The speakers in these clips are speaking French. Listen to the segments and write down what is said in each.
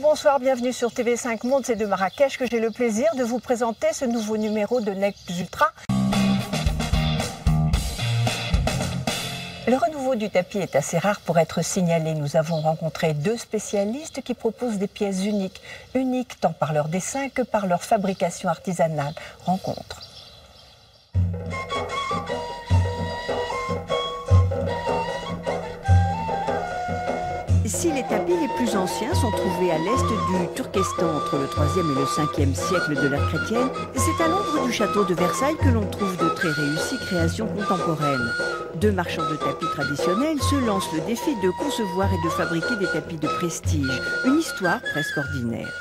bonsoir, bienvenue sur TV5 Monde, c'est de Marrakech que j'ai le plaisir de vous présenter ce nouveau numéro de Next Ultra. Le renouveau du tapis est assez rare pour être signalé. Nous avons rencontré deux spécialistes qui proposent des pièces uniques. Uniques tant par leur dessin que par leur fabrication artisanale. Rencontre. Si les tapis les plus anciens sont trouvés à l'est du Turkestan entre le 3e et le 5e siècle de l'ère chrétienne, c'est à l'ombre du château de Versailles que l'on trouve de très réussies créations contemporaines. Deux marchands de tapis traditionnels se lancent le défi de concevoir et de fabriquer des tapis de prestige, une histoire presque ordinaire.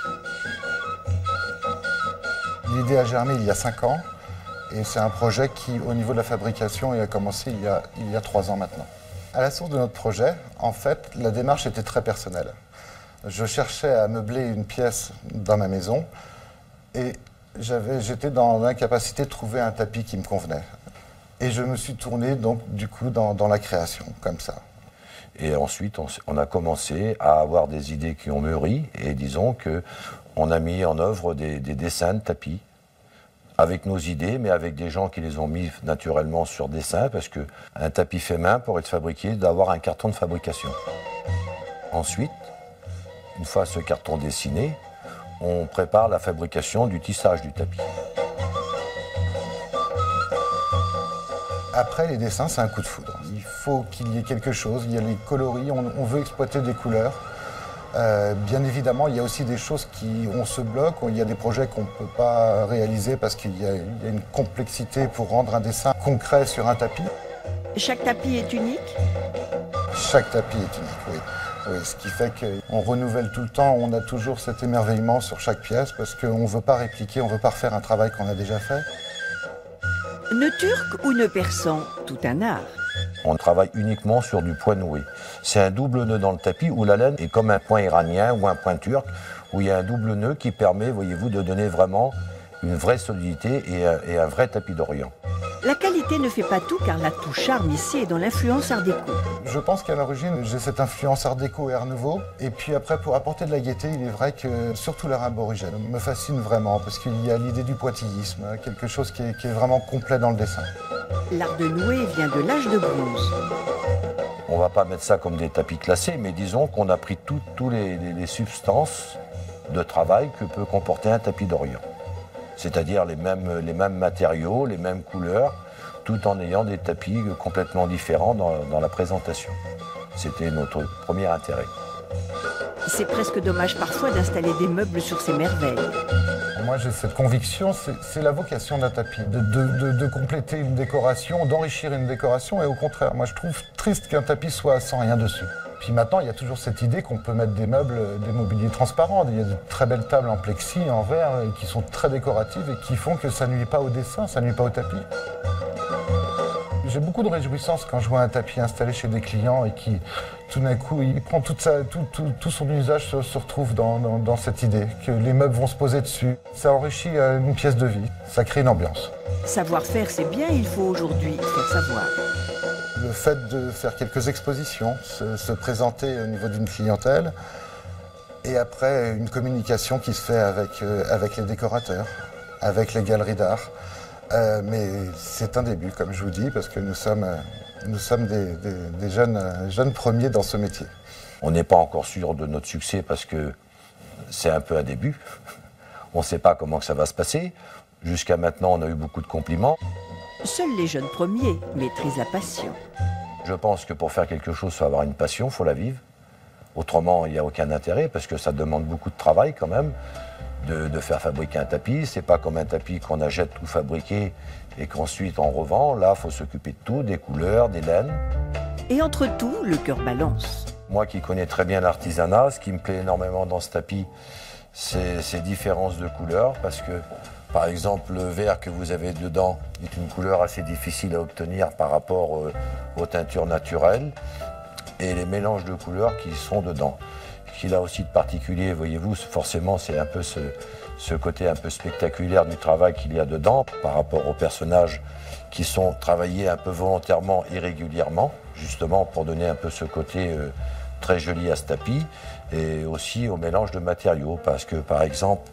L'idée a germé il y a 5 ans et c'est un projet qui, au niveau de la fabrication, a commencé il y a 3 ans maintenant. À la source de notre projet, en fait, la démarche était très personnelle. Je cherchais à meubler une pièce dans ma maison et j'étais dans l'incapacité de trouver un tapis qui me convenait. Et je me suis tourné donc du coup dans la création, comme ça. Et ensuite, on a commencé à avoir des idées qui ont mûri et disons qu'on a mis en œuvre des dessins de tapis avec nos idées, mais avec des gens qui les ont mis naturellement sur dessin, parce qu'un tapis fait main, pour être fabriqué, d'avoir un carton de fabrication. Ensuite, une fois ce carton dessiné, on prépare la fabrication du tissage du tapis. Après, les dessins, c'est un coup de foudre. Il faut qu'il y ait quelque chose, il y a les coloris, on veut exploiter des couleurs. Bien évidemment, il y a aussi des choses on se bloque, il y a des projets qu'on ne peut pas réaliser parce qu'il y a une complexité pour rendre un dessin concret sur un tapis. Chaque tapis est unique ? Chaque tapis est unique, oui. Oui, ce qui fait qu'on renouvelle tout le temps, on a toujours cet émerveillement sur chaque pièce parce qu'on ne veut pas répliquer, on ne veut pas refaire un travail qu'on a déjà fait. Nœud turc ou nœud persan, tout un art. On travaille uniquement sur du point noué. C'est un double nœud dans le tapis où la laine est comme un point iranien ou un point turc, où il y a un double nœud qui permet, voyez-vous, de donner vraiment une vraie solidité et un vrai tapis d'Orient. La qualité ne fait pas tout car l'atout charme ici est dans l'influence art déco. Je pense qu'à l'origine, j'ai cette influence art déco et art nouveau. Et puis après, pour apporter de la gaieté, il est vrai que surtout l'art aborigène me fascine vraiment parce qu'il y a l'idée du pointillisme, quelque chose qui est vraiment complet dans le dessin. L'art de nouer vient de l'âge de bronze. On ne va pas mettre ça comme des tapis classés, mais disons qu'on a pris toutes les substances de travail que peut comporter un tapis d'Orient. C'est-à-dire les mêmes matériaux, les mêmes couleurs, tout en ayant des tapis complètement différents dans la présentation. C'était notre premier intérêt. C'est presque dommage parfois d'installer des meubles sur ces merveilles. Moi j'ai cette conviction, c'est la vocation d'un tapis, de compléter une décoration, d'enrichir une décoration, et au contraire, moi je trouve triste qu'un tapis soit sans rien dessus. Puis maintenant, il y a toujours cette idée qu'on peut mettre des meubles, des mobiliers transparents. Il y a de très belles tables en plexi, en verre, qui sont très décoratives et qui font que ça ne nuit pas au dessin, ça ne nuit pas au tapis. J'ai beaucoup de réjouissance quand je vois un tapis installé chez des clients et qui, tout d'un coup, il prend tout son usage se retrouve dans cette idée, que les meubles vont se poser dessus. Ça enrichit une pièce de vie, ça crée une ambiance. Savoir-faire, c'est bien, il faut aujourd'hui faire savoir. Le fait de faire quelques expositions, se présenter au niveau d'une clientèle, et après une communication qui se fait avec les décorateurs, avec les galeries d'art. Mais c'est un début, comme je vous dis, parce que nous sommes des jeunes premiers dans ce métier. On n'est pas encore sûr de notre succès parce que c'est un peu un début. On ne sait pas comment que ça va se passer. Jusqu'à maintenant, on a eu beaucoup de compliments. Seuls les jeunes premiers maîtrisent la passion. Je pense que pour faire quelque chose, il faut avoir une passion, il faut la vivre. Autrement, il n'y a aucun intérêt parce que ça demande beaucoup de travail quand même de faire fabriquer un tapis. C'est pas comme un tapis qu'on achète tout fabriqué et qu'ensuite on revend. Là, il faut s'occuper de tout, des couleurs, des laines. Et entre tout, le cœur balance. Moi qui connais très bien l'artisanat, ce qui me plaît énormément dans ce tapis, c'est ces différences de couleurs parce que par exemple, le vert que vous avez dedans est une couleur assez difficile à obtenir par rapport aux teintures naturelles et les mélanges de couleurs qui sont dedans. Ce qu'il a aussi de particulier, voyez-vous, forcément, c'est un peu ce côté un peu spectaculaire du travail qu'il y a dedans par rapport aux personnages qui sont travaillés un peu volontairement et régulièrement, justement pour donner un peu ce côté très joli à ce tapis et aussi au mélange de matériaux. Parce que, par exemple,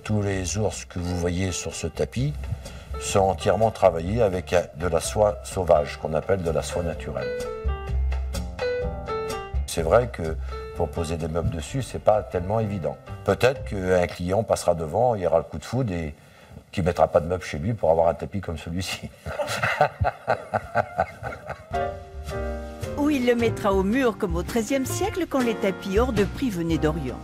tous les ours que vous voyez sur ce tapis sont entièrement travaillés avec de la soie sauvage, qu'on appelle de la soie naturelle. C'est vrai que pour poser des meubles dessus, c'est pas tellement évident. Peut-être qu'un client passera devant, il y aura le coup de foudre et qui ne mettra pas de meubles chez lui pour avoir un tapis comme celui-ci. Ou il le mettra au mur comme au XIIIe siècle quand les tapis hors de prix venaient d'Orient.